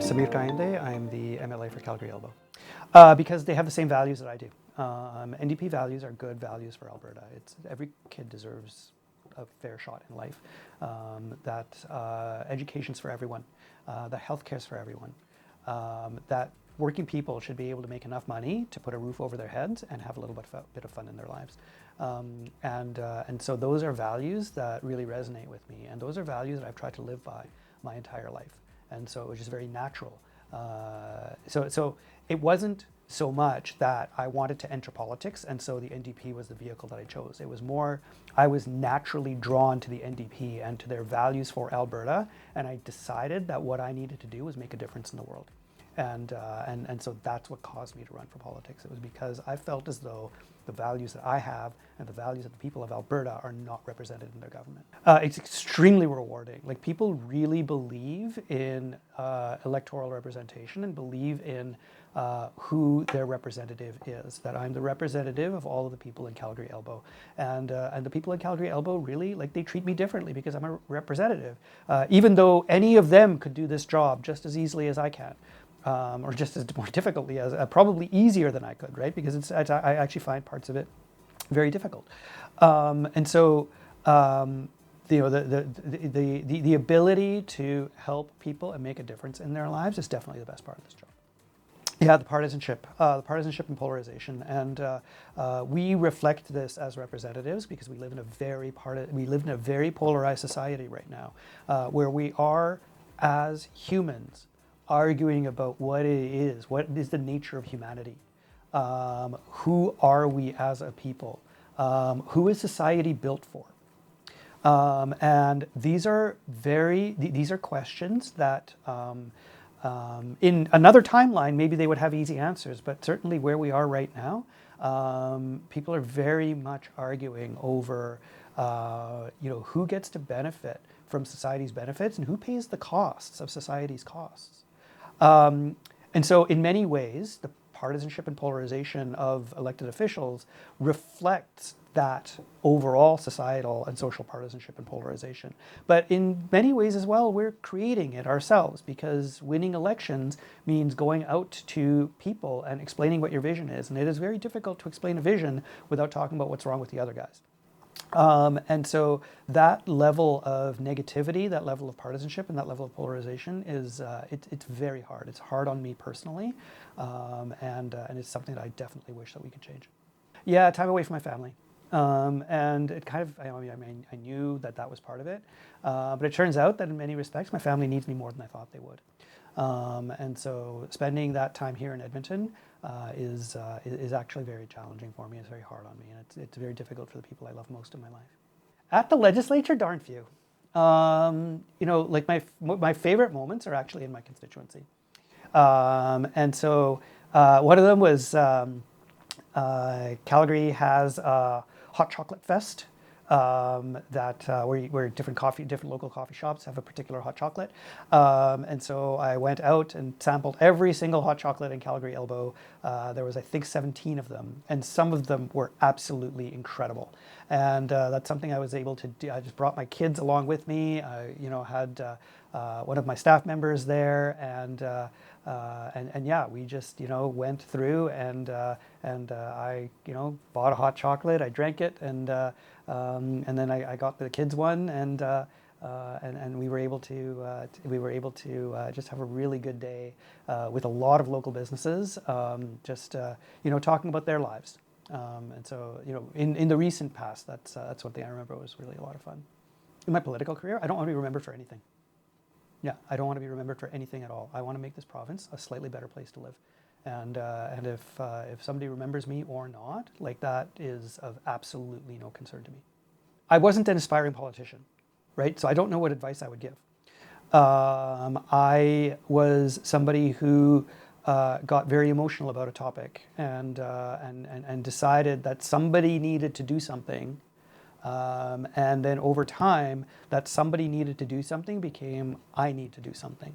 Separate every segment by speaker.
Speaker 1: Samir Kayande. I'm the MLA for Calgary Elbow. Because they have the same values that I do. NDP values are good values for Alberta. Every kid deserves a fair shot in life. That education's for everyone. That healthcare's for everyone. That working people should be able to make enough money to put a roof over their heads and have a little bit of fun in their lives. And so those are values that really resonate with me. And those are values that I've tried to live by my entire life. And so it was just very natural. So it wasn't so much that I wanted to enter politics, and so the NDP was the vehicle that I chose. It was more, I was naturally drawn to the NDP and to their values for Alberta, and I decided that what I needed to do was make a difference in the world. And so that's what caused me to run for politics. It was because I felt as though the values that I have and the values of the people of Alberta are not represented in their government. It's extremely rewarding. Like, people really believe in electoral representation and believe in who their representative is, that I'm the representative of all of the people in Calgary Elbow. And the people in Calgary Elbow really, like, they treat me differently because I'm a representative. Even though any of them could do this job just as easily as I can. Or just as more difficultly, as probably easier than I could, right? Because I actually find parts of it very difficult, and so the ability to help people and make a difference in their lives is definitely the best part of this job. Yeah, the partisanship and polarization, and we reflect this as representatives because we live in a very polarized society right now, where we are as humans arguing about what is the nature of humanity. Who are we as a people? Who is society built for? And these are questions that in another timeline, maybe they would have easy answers, but certainly where we are right now, people are very much arguing over who gets to benefit from society's benefits and who pays the costs of society's costs. And so in many ways, the partisanship and polarization of elected officials reflects that overall societal and social partisanship and polarization. But in many ways as well, we're creating it ourselves, because winning elections means going out to people and explaining what your vision is. And it is very difficult to explain a vision without talking about what's wrong with the other guys. And so that level of negativity, that level of partisanship, and that level of polarization is it's very hard. It's hard on me personally, and it's something that I definitely wish that we could change. Yeah, time away from my family, and it kind of I knew that was part of it, but it turns out that in many respects my family needs me more than I thought they would. And so spending that time here in Edmonton is actually very challenging for me. It's very hard on me, and it's very difficult for the people I love most in my life. At the legislature, darn few. Like my favorite moments are actually in my constituency. And so one of them was Calgary has a hot chocolate fest. Where different local coffee shops have a particular hot chocolate. And so I went out and sampled every single hot chocolate in Calgary Elbow. There was, I think, 17 of them, and some of them were absolutely incredible. And that's something I was able to do. I just brought my kids along with me. I, had one of my staff members there, and yeah, we just went through and I bought a hot chocolate. I drank it, and then I got the kids one, and we were able to just have a really good day with a lot of local businesses, talking about their lives. And so in the recent past, that's one thing I remember was really a lot of fun. In my political career, I don't want to be remembered for anything. Yeah, I don't want to be remembered for anything at all. I want to make this province a slightly better place to live. And if somebody remembers me or not, like, that is of absolutely no concern to me. I wasn't an aspiring politician, right? So I don't know what advice I would give. I was somebody who got very emotional about a topic and decided that somebody needed to do something. And then over time, that somebody needed to do something became, I need to do something.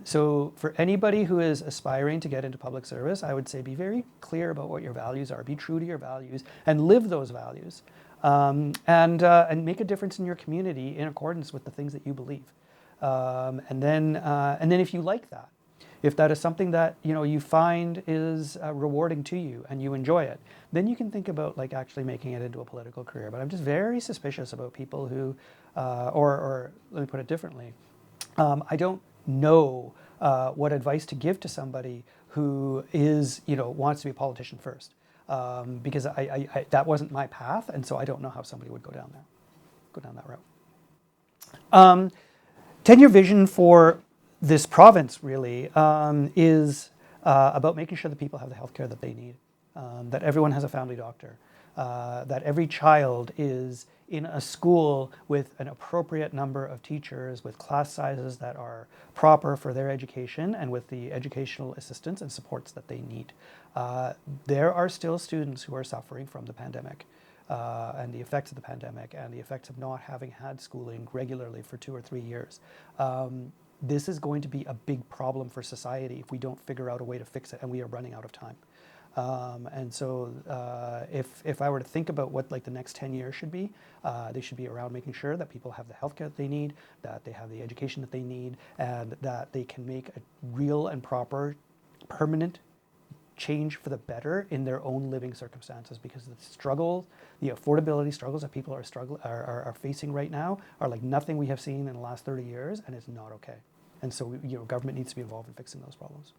Speaker 1: So for anybody who is aspiring to get into public service, I would say be very clear about what your values are. Be true to your values and live those values, and make a difference in your community in accordance with the things that you believe. And then if you like that, if that is something that you find is rewarding to you and you enjoy it, then you can think about like actually making it into a political career. But I'm just very suspicious about people who, or let me put it differently, I don't know what advice to give to somebody who is wants to be a politician first, because I that wasn't my path, and so I don't know how somebody would go down that route. 10-year vision for this province really is about making sure that people have the healthcare that they need, that everyone has a family doctor, that every child is in a school with an appropriate number of teachers, with class sizes that are proper for their education, and with the educational assistance and supports that they need. There are still students who are suffering from the pandemic. And the effects of the pandemic and the effects of not having had schooling regularly for 2 or 3 years. This is going to be a big problem for society if we don't figure out a way to fix it, and we are running out of time. And so if I were to think about what like the next 10 years should be, they should be around making sure that people have the healthcare that they need, that they have the education that they need, and that they can make a real and proper permanent change for the better in their own living circumstances, because the struggles, the affordability struggles that people are facing right now are like nothing we have seen in the last 30 years, and it's not okay. And so government needs to be involved in fixing those problems.